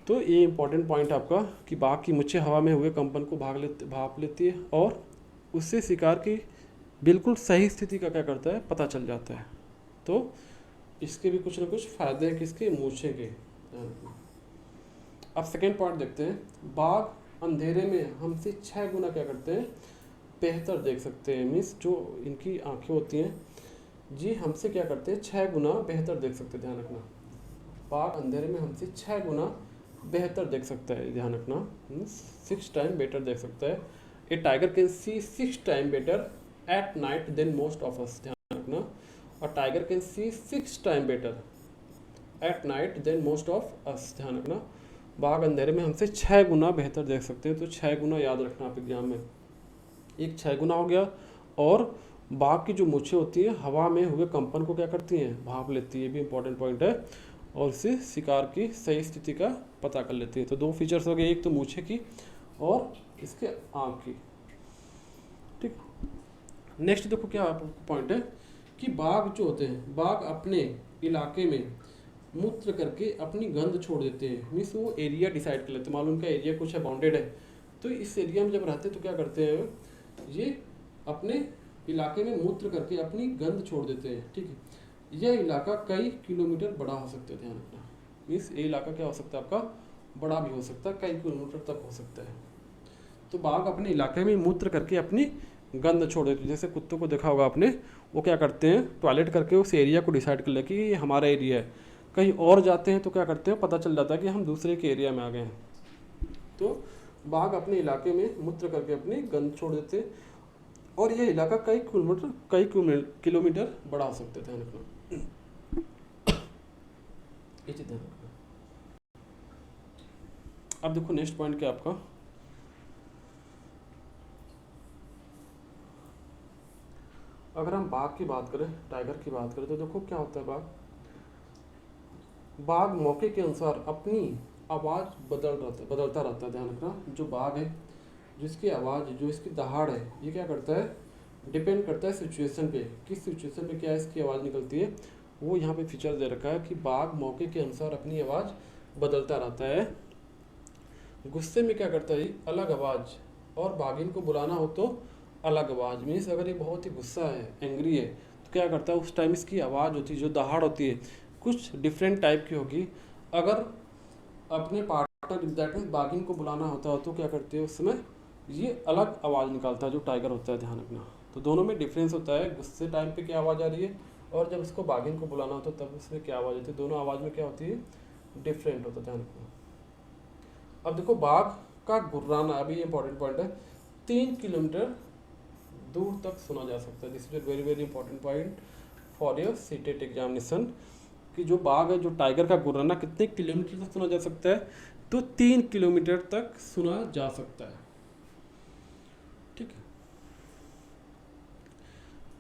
तो ये इंपॉर्टेंट पॉइंट है आपका कि बाघ की मूछें हवा में हुए कंपन को भाप लेती है, और उससे शिकार की बिल्कुल सही स्थिति का क्या करता है, पता चल जाता है। तो इसके भी कुछ ना कुछ फायदे हैं किसके, मूछें के। अब सेकेंड पॉइंट देखते हैं, बाघ अंधेरे में हमसे 6 गुना क्या करते हैं, बेहतर देख सकते हैं। मीन्स जो इनकी आंखें होती हैं जी, हमसे क्या करते हैं, 6 गुना बेहतर देख सकते हैं, ध्यान रखना, बाघ अंधेरे में हमसे 6 गुना बेहतर देख सकता है, ध्यान रखना, 6 टाइम बेटर देख सकता है। A tiger can see 6 time better at night than most of us, ध्यान रखना, और tiger can see 6 time better at night than most of us, ध्यान रखना, बाघ अंधेरे में हमसे 6 गुना बेहतर देख सकते हैं। तो 6 गुना याद रखना आप एग्जाम में, एक 6 गुना हो गया, और बाघ की जो मूछें होती हैं हवा में हुए कंपन को क्या करती हैं, भाप लेती है, ये भी इंपॉर्टेंट पॉइंट है, और इससे शिकार की सही स्थिति का पता कर लेती है। तो 2 फीचर्स हो गए, एक तो मूछें की और इसके आँख की, ठीक। नेक्स्ट देखो क्या पॉइंट है कि बाघ जो होते हैं, बाघ अपने इलाके में मूत्र करके अपनी गंध छोड़ देते हैं। मीन्स वो एरिया डिसाइड कर लेते हैं, मालूम उनका एरिया कुछ है, बाउंडेड है, तो इस एरिया में जब रहते हैं तो क्या करते हैं, ये अपने इलाके में मूत्र करके अपनी गंध छोड़ देते हैं, ठीक है। यह इलाका कई किलोमीटर बड़ा हो सकता है, ध्यान रखना, मीन्स ये इलाका क्या हो सकता है आपका, बड़ा भी हो सकता है, कई किलोमीटर तक हो सकता है। तो बाघ अपने इलाके में मूत्र करके अपनी गंध छोड़ देते हैं। जैसे कुत्तों को देखा होगा आपने, वो क्या करते हैं, टॉयलेट करके उस एरिया को डिसाइड कर ले कि ये हमारा एरिया है। कहीं और जाते हैं तो क्या करते हैं, पता चल जाता है कि हम दूसरे के एरिया में आ गए हैं। तो बाघ अपने इलाके में मूत्र करके अपनी गंध छोड़ देते हैं, और यह इलाका कई किलोमीटर बड़ा हो सकता है, ध्यान रखना, ये चीज ध्यान रखना। अब देखो नेक्स्ट पॉइंट क्या आपका, अगर हम बाघ की बात करें, टाइगर की बात करें, तो देखो क्या होता है, बाघ मौके के अनुसार अपनी आवाज़ बदलता रहता है, ध्यान रखना। जो बाघ है, जिसकी आवाज़, जो इसकी दहाड़ है, ये क्या करता है, डिपेंड करता है सिचुएशन पे, किस सिचुएशन पे क्या इसकी आवाज़ निकलती है। वो यहाँ पे फीचर दे रखा है कि बाघ मौके के अनुसार अपनी आवाज़ बदलता रहता है। गुस्से में क्या करता है, अलग आवाज़ और बाघिन को बुलाना हो तो अलग आवाज़। मीन्स अगर ये बहुत ही गुस्सा है, एंग्री है, तो क्या करता है उस टाइम इसकी आवाज़ होती है, जो दहाड़ होती है, कुछ डिफरेंट टाइप की होगी। अगर अपने पार्टनर दैट मीन्स बाघिन को बुलाना होता है तो क्या करती है उस समय ये अलग आवाज़ निकालता है जो टाइगर होता है, ध्यान रखना। तो दोनों में डिफरेंस होता है, गुस्से टाइम पे क्या आवाज़ आ रही है और जब उसको बाघिन को बुलाना होता है तब उसमें क्या आवाज़ आती है, दोनों आवाज़ में क्या होती है, डिफरेंट होता है, ध्यान रखना। अब देखो बाघ का गुर्राना, अभी इंपॉर्टेंट पॉइंट है, 3 किलोमीटर दूर तक सुना जा सकता है। This is very very important point for your CTET examination, कि जो बाघ है, जो टाइगर का गुर्राना कितने किलोमीटर तक सुना जा सकता है, तो 3 किलोमीटर तक सुना जा सकता है, ठीक है।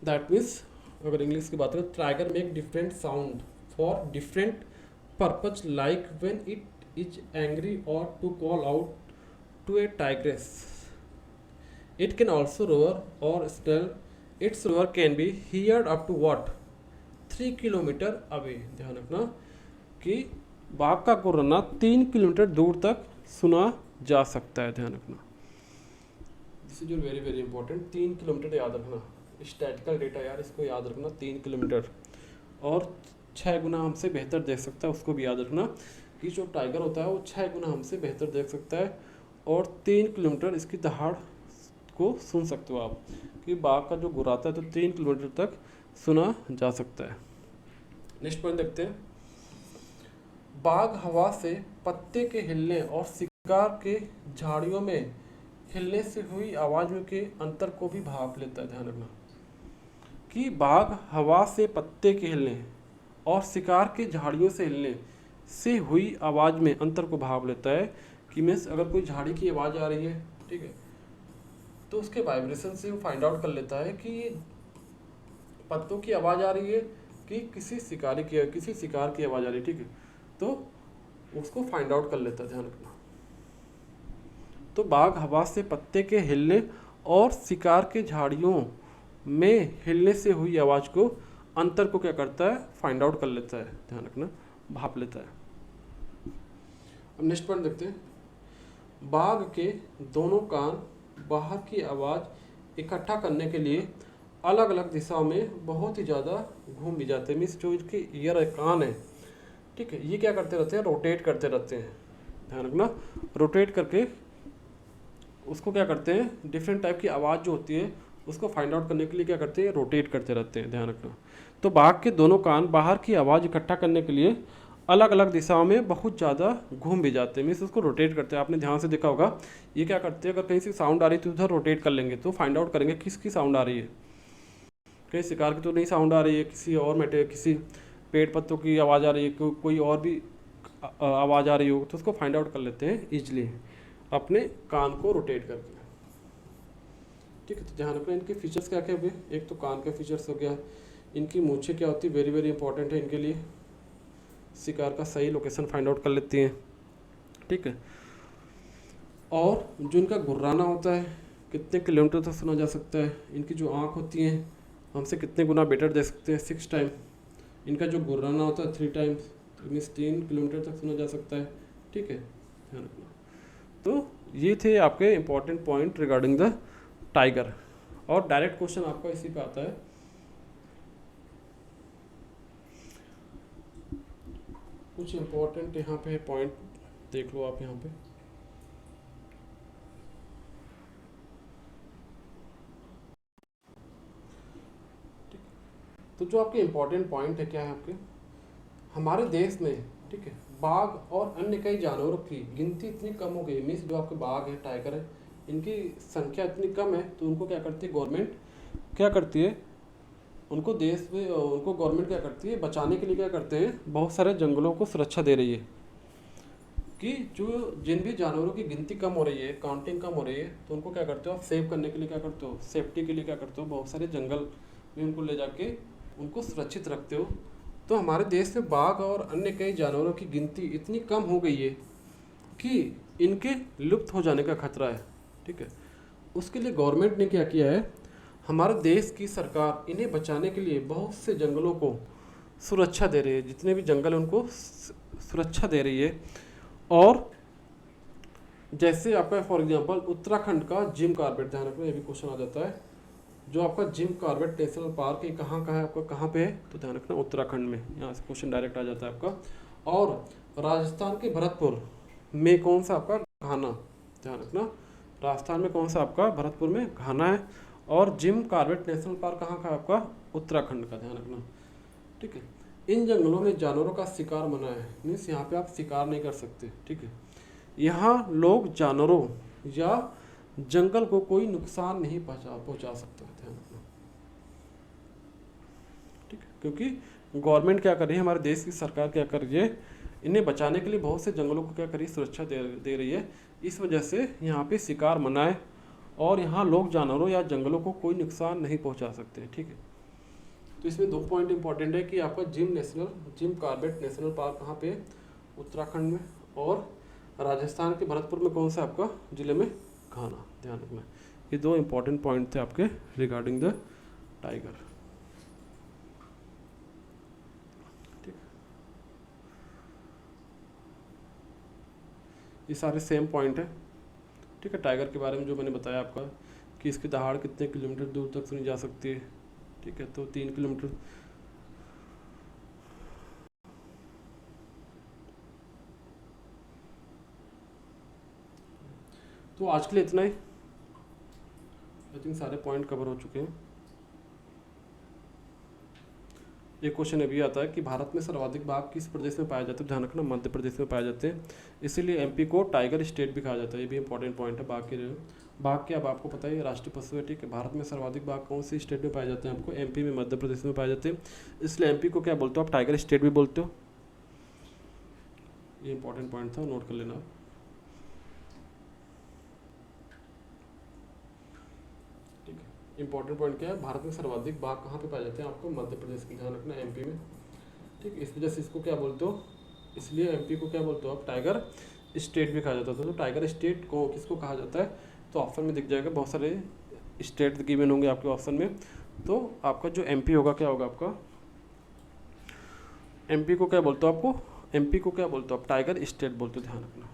दैट मीन्स अगर इंग्लिश की बात करें, tiger make different sound for different purpose, like when it is angry और to call out to a tigress. It can also roar or snarl. Its roar can be heard up to what 3 kilometre away. ध्यान रखना कि बाघ का गुर्राना 3 kilometre दूर तक सुना जा सकता है, ध्यान रखना। This is very very important, 3 kilometre याद रखना, स्टैटिकल डेटा यार, इसको याद रखना। 3 किलोमीटर और 6 गुना हमसे बेहतर देख सकता है, उसको भी याद रखना कि जो टाइगर होता है वो 6 गुना हमसे बेहतर देख सकता है और 3 किलोमीटर इसकी दहाड़ को सुन सकते हो आप, कि बाघ का जो गुर्राता है तो 3 किलोमीटर तक सुना जा सकता है। नेक्स्ट पॉइंट देखते हैं, बाघ हवा से पत्ते के हिलने और शिकार के झाड़ियों में हिलने से हुई आवाज में के अंतर को भी भाप लेता है। ध्यान रखना कि बाघ हवा से पत्ते के हिलने और शिकार के झाड़ियों से हिलने से हुई आवाज में अंतर को भाप लेता है, कि मीन्स अगर कोई झाड़ी की आवाज़ आ रही है, ठीक है, तो उसके वाइब्रेशन से वो फाइंड आउट कर लेता है कि पत्तों की आवाज़ आ रही है कि किसी शिकार की आवाज़ आ रही है, ठीक है, तो उसको फाइंड आउट कर लेता है, ध्यान रखना। तो बाघ हवा से पत्ते के हिलने और शिकार के झाड़ियों में हिलने से हुई आवाज़ को अंतर को क्या करता है, फाइंड आउट कर लेता है, ध्यान रखना, भाप लेता है। अब नेक्स्ट पॉइंट देखते हैं, बाघ के दोनों कान बाहर की आवाज़ इकट्ठा करने के लिए अलग अलग दिशाओं में बहुत ही ज़्यादा घूम भी जाते हैं। मीन्स जो इसके ईयर है, कान है, ठीक है, ये क्या करते रहते हैं, रोटेट करते रहते हैं, ध्यान रखना। रोटेट करके उसको क्या करते हैं, डिफरेंट टाइप की आवाज़ जो होती है उसको फाइंड आउट करने के लिए क्या करते हैं, रोटेट करते रहते हैं, ध्यान रखना। तो बाघ के दोनों कान बाहर की आवाज़ इकट्ठा करने के लिए अलग अलग दिशाओं में बहुत ज़्यादा घूम भी जाते हैं, मीन्स उसको रोटेट करते हैं। आपने ध्यान से देखा होगा, ये क्या करते हैं, अगर कहीं से साउंड आ रही है तो उधर रोटेट कर लेंगे, तो फाइंड आउट करेंगे किसकी साउंड आ रही है, कहीं शिकार की तो नहीं साउंड आ रही है, किसी और मैटर, किसी पेड़ पत्तों की आवाज़ आ रही है, कोई और भी आवाज़ आ रही हो, तो उसको फाइंड आउट कर लेते हैं ईजिली अपने कान को रोटेट करके, ठीक है। तो ध्यान रखना इनके फीचर्स क्या क्या हुए, एक तो कान के फीचर्स हो गया, इनकी मूछें क्या होती है, वेरी वेरी इंपॉर्टेंट है इनके लिए, शिकार का सही लोकेशन फाइंड आउट कर लेती हैं, ठीक है। और जो इनका गुर्राना होता है कितने किलोमीटर तक सुना जा सकता है, इनकी जो आँख होती हैं हमसे कितने गुना बेटर दे सकते हैं, 6 टाइम। इनका जो गुर्राना होता है 3 टाइम्स, तो मीन्स 3 किलोमीटर तक सुना जा सकता है, ठीक है, ध्यान रखना। तो ये थे आपके important point regarding the tiger, और डायरेक्ट क्वेश्चन आपका इसी पे आता है। कुछ इम्पोर्टेंट यहाँ पे पॉइंट देख लो आप यहाँ पे, ठीक। तो जो आपके इम्पोर्टेंट पॉइंट है क्या है आपके, हमारे देश में, ठीक है, बाघ और अन्य कई जानवरों की गिनती इतनी कम हो गई, मीन्स जो आपके बाघ है, टाइगर है, इनकी संख्या इतनी कम है, तो उनको क्या करती है गवर्नमेंट, क्या करती है, उनको देश में, उनको गवर्नमेंट क्या करती है, बचाने के लिए क्या करते हैं, बहुत सारे जंगलों को सुरक्षा दे रही है, कि जो जिन भी जानवरों की गिनती कम हो रही है, काउंटिंग कम हो रही है, तो उनको क्या करते हो आप, सेव करने के लिए क्या करते हो, सेफ्टी के लिए क्या करते हो, बहुत सारे जंगल में उनको ले जाके उनको सुरक्षित रखते हो। तो हमारे देश में बाघ और अन्य कई जानवरों की गिनती इतनी कम हो गई है कि इनके लुप्त हो जाने का खतरा है, ठीक है। उसके लिए गवर्नमेंट ने क्या किया है, हमारे देश की सरकार इन्हें बचाने के लिए बहुत से जंगलों को सुरक्षा दे रही है, जितने भी जंगल हैं उनको सुरक्षा दे रही है, और जैसे आपका फॉर एग्जांपल उत्तराखंड का जिम कॉर्बेट, ध्यान रखना ये भी क्वेश्चन आ जाता है। जो आपका जिम कॉर्बेट नेशनल पार्क है कहाँ का है आपका, कहाँ पे है, तो ध्यान रखना उत्तराखंड में, यहाँ से क्वेश्चन डायरेक्ट आ जाता है आपका। और राजस्थान के भरतपुर में कौन सा आपका, घाना, ध्यान रखना राजस्थान में कौन सा आपका, भरतपुर में घाना है। और जिम कॉर्बेट नेशनल पार्क कहाँ का है आपका, उत्तराखंड का, ध्यान रखना, ठीक है। इन जंगलों में जानवरों का शिकार मना है, मीन्स यहाँ पे आप शिकार नहीं कर सकते, ठीक है। यहाँ लोग जानवरों या जंगल को कोई नुकसान नहीं पहुँचा सकता, ध्यान रखना, ठीक है। क्योंकि गवर्नमेंट क्या कर रही है, हमारे देश की सरकार क्या कर रही है, इन्हें बचाने के लिए बहुत से जंगलों को क्या करी, सुरक्षा दे रही है। इस वजह से यहाँ पे शिकार मना है और यहाँ लोग जानवरों या जंगलों को कोई नुकसान नहीं पहुँचा सकते, ठीक है। तो इसमें 2 पॉइंट इंपॉर्टेंट है कि आपका जिम कॉर्बेट नेशनल पार्क कहाँ पे, उत्तराखंड में, और राजस्थान के भरतपुर में कौन सा आपका, जिले में घाना, ध्यान रखना। ये 2 इंपॉर्टेंट पॉइंट थे आपके रिगार्डिंग द टाइगर, ठीक। ये सारे सेम पॉइंट है, ठीक है। टाइगर के बारे में जो मैंने बताया आपका कि इसकी दहाड़ कितने किलोमीटर दूर तक सुनी जा सकती है, ठीक है, तो 3 किलोमीटर। तो आज के लिए इतना ही, आई थिंक सारे पॉइंट कवर हो चुके हैं। एक क्वेश्चन अभी आता है कि भारत में सर्वाधिक बाघ किस प्रदेश में पाए जाते हैं, ध्यान रखना मध्य प्रदेश में पाए जाते हैं, इसीलिए एमपी को टाइगर स्टेट भी कहा जाता है। ये भी इंपॉर्टेंट पॉइंट है। बाघ के बाघ के अब आपको पता है राष्ट्रीय पशु है, ठीक है। भारत में सर्वाधिक बाघ कौन सी स्टेट में पाए जाते हैं, आपको एमपी में, मध्य प्रदेश में पाए जाते हैं, इसलिए एमपी को क्या बोलते हो आप, टाइगर स्टेट भी बोलते हो। ये इंपॉर्टेंट पॉइंट था, नोट कर लेना। ठीक है, इंपॉर्टेंट पॉइंट क्या है, भारत में सर्वाधिक बाघ कहाँ पे पाए जाते हैं, आपको मध्य प्रदेश में, ध्यान रखना, एमपी में, ठीक। इस वजह से इसको क्या बोलते हो, इसलिए एमपी को क्या बोलते हो आप, टाइगर स्टेट भी कहा जाता था। तो टाइगर स्टेट को किसको कहा जाता है, तो ऑप्शन में दिख जाएगा, बहुत सारे स्टेट गिवन होंगे आपके ऑप्शन में। तो आपका जो एमपी होगा क्या होगा आपका, एमपी को क्या बोलते हो आपको, एमपी को क्या बोलते हो आप, टाइगर स्टेट बोलते हो, ध्यान रखना।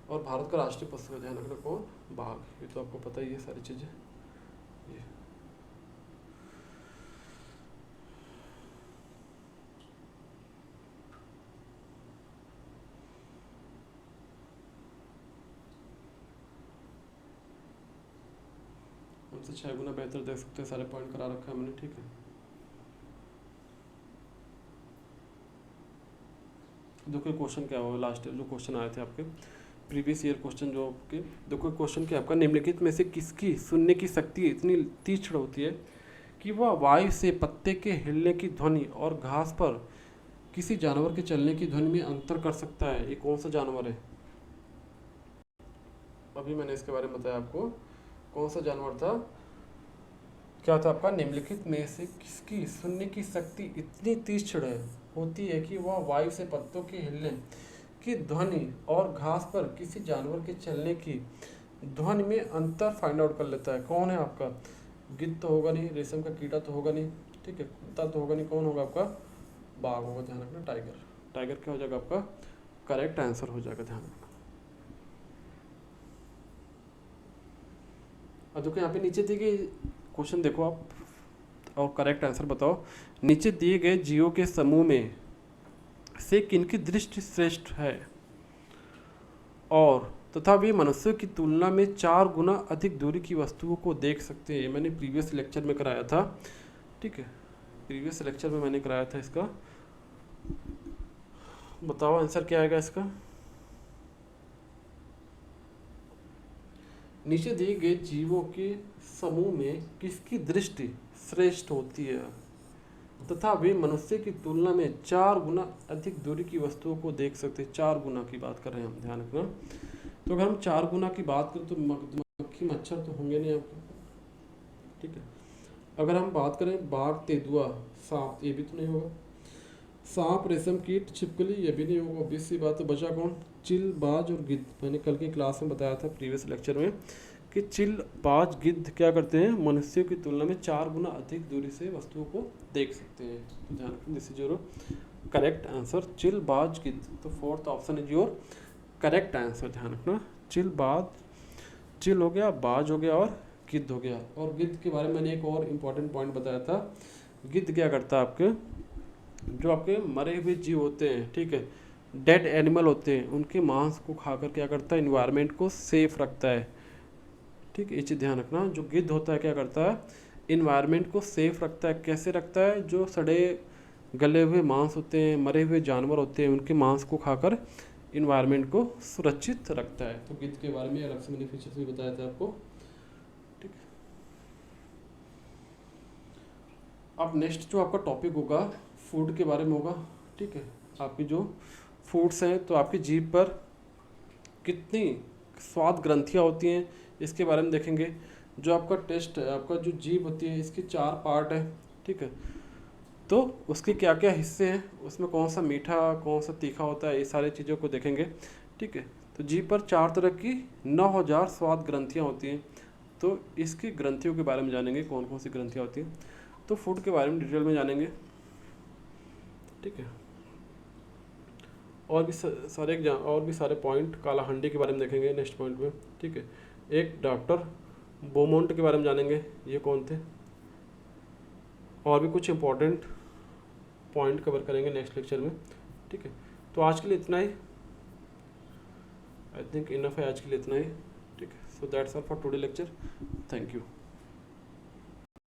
और भारत का राष्ट्रीय पशु है, ध्यान रखना, कौन, बाघ। ये तो आपको पता ही है सारी चीज़ें। ये हमसे 6 गुना बेहतर देख सकते हैं, सारे पॉइंट करा रखा है मैंने, ठीक है। देखो क्वेश्चन क्या हुआ, लास्ट जो क्वेश्चन आए थे आपके प्रीवियस ईयर क्वेश्चन, जो आपके देखो क्वेश्चन क्या आपका, निम्नलिखित में से किसकी सुनने की शक्ति इतनी तीक्ष्ण होती है कि वह वायु से पत्ते के हिलने की ध्वनि और घास पर किसी जानवर के चलने की ध्वनि में अंतर कर सकता है। ये कौन सा जानवर है, अभी मैंने इसके बारे में बताया आपको, कौन सा जानवर था, क्या था आपका, निम्नलिखित में से किसकी सुनने की शक्ति इतनी तीक्ष्ण होती है कि वह वायु से पत्तों के हिलने की ध्वनि और घास पर किसी जानवर के चलने की ध्वनि में अंतर फाइंड आउट कर लेता है। कौन है आपका, गिद्ध तो होगा नहीं, रेशम का कीड़ा तो होगा नहीं, ठीक है, कुत्ता तो होगा नहीं, कौन होगा आपका, बाघ होगा, ध्यान रखना, टाइगर। टाइगर क्या हो जाएगा आपका, करेक्ट आंसर हो जाएगा, ध्यान रखना। और देखो यहाँ पे नीचे दी गई क्वेश्चन देखो आप और करेक्ट आंसर बताओ। नीचे दिए गए जीवों के समूह में से किनकी दृष्टि श्रेष्ठ है और तथा वे मनुष्य की तुलना में 4 गुना अधिक दूरी की वस्तुओं को देख सकते हैं। मैंने प्रीवियस लेक्चर में कराया था, ठीक है, प्रीवियस लेक्चर में मैंने कराया था इसका। बताओ आंसर क्या आएगा इसका। नीचे दिए गए जीवों के समूह में किसकी दृष्टि श्रेष्ठ होती है तथा वे मनुष्य की तुलना में 4 गुना अधिक दूरी की वस्तुओं को देख सकते हैं। 4 गुना की बात कर रहे हैं हम, ध्यान रखना। तो अगर हम 4 गुना की बात करें तो मक्खी मच्छर तो होंगे नहीं आपको, ठीक है। अगर हम बात करें बाघ, तेंदुआ, सांप, ये भी तो नहीं होगा। सांप, रेशम कीट, छिपकली, ये भी नहीं होगा। ऑब्वियस सी बात है, बचा कौन, चिल, बाज और गिद्ध। मैंने कल की क्लास में बताया था प्रीवियस लेक्चर में कि चिल, बाज, गिद्ध क्या करते हैं, मनुष्यों की तुलना में 4 गुना अधिक दूरी से वस्तुओं को देख सकते हैं। तो ध्यान रखें, this is your correct answer, chill, बाज, गिद्ध। तो 4th option is your correct answer ध्यान रखना। चिल हो गया, बाज हो गया और गिद्ध हो गया। और गिद्ध के बारे में मैंने एक और इम्पॉर्टेंट पॉइंट बताया था। गिद्ध क्या करता है, आपके जो आपके मरे हुए जीव होते हैं, ठीक है, डेड एनिमल होते हैं, उनके मांस को खाकर क्या करता है, इन्वायरमेंट को सेफ रखता है। ठीक है, ये चीज़ ध्यान रखना। जो गिद्ध होता है क्या करता है, इन्वायरमेंट को सेफ रखता है। कैसे रखता है, जो सड़े गले हुए मांस होते हैं, मरे हुए जानवर होते हैं, उनके मांस को खाकर इन्वायरमेंट को सुरक्षित रखता है। तो गिद्ध के बारे में अलग से मैंने फीचर्स भी बताया था आपको। ठीक है, अब नेक्स्ट जो आपका टॉपिक होगा फूड के बारे में होगा। ठीक है, आपकी जो फूड्स हैं, तो आपकी जीभ पर कितनी स्वाद ग्रंथियाँ होती हैं, इसके बारे में देखेंगे। जो आपका टेस्ट, आपका जो जीभ होती है, इसकी 4 पार्ट है। ठीक है, तो उसके क्या क्या हिस्से हैं, उसमें कौन सा मीठा कौन सा तीखा होता है, ये सारी चीज़ों को देखेंगे। ठीक है, तो जीभ पर 4 तरह की 9000 स्वाद ग्रंथियाँ होती हैं। तो इसकी ग्रंथियों के बारे में जानेंगे, कौन कौन सी ग्रंथियाँ होती हैं। तो फूड के बारे में डिटेल में जानेंगे। ठीक है, और भी सारे पॉइंट कालाहंडी के बारे में देखेंगे नेक्स्ट पॉइंट में। ठीक है, एक डॉक्टर बोमोंट के बारे में जानेंगे, ये कौन थे। और भी कुछ इंपॉर्टेंट पॉइंट कवर करेंगे नेक्स्ट लेक्चर में। ठीक है, तो आज के लिए इतना ही, आई थिंक इनफ है आज के लिए इतना ही। ठीक है, so that's all for today lecture. Thank you.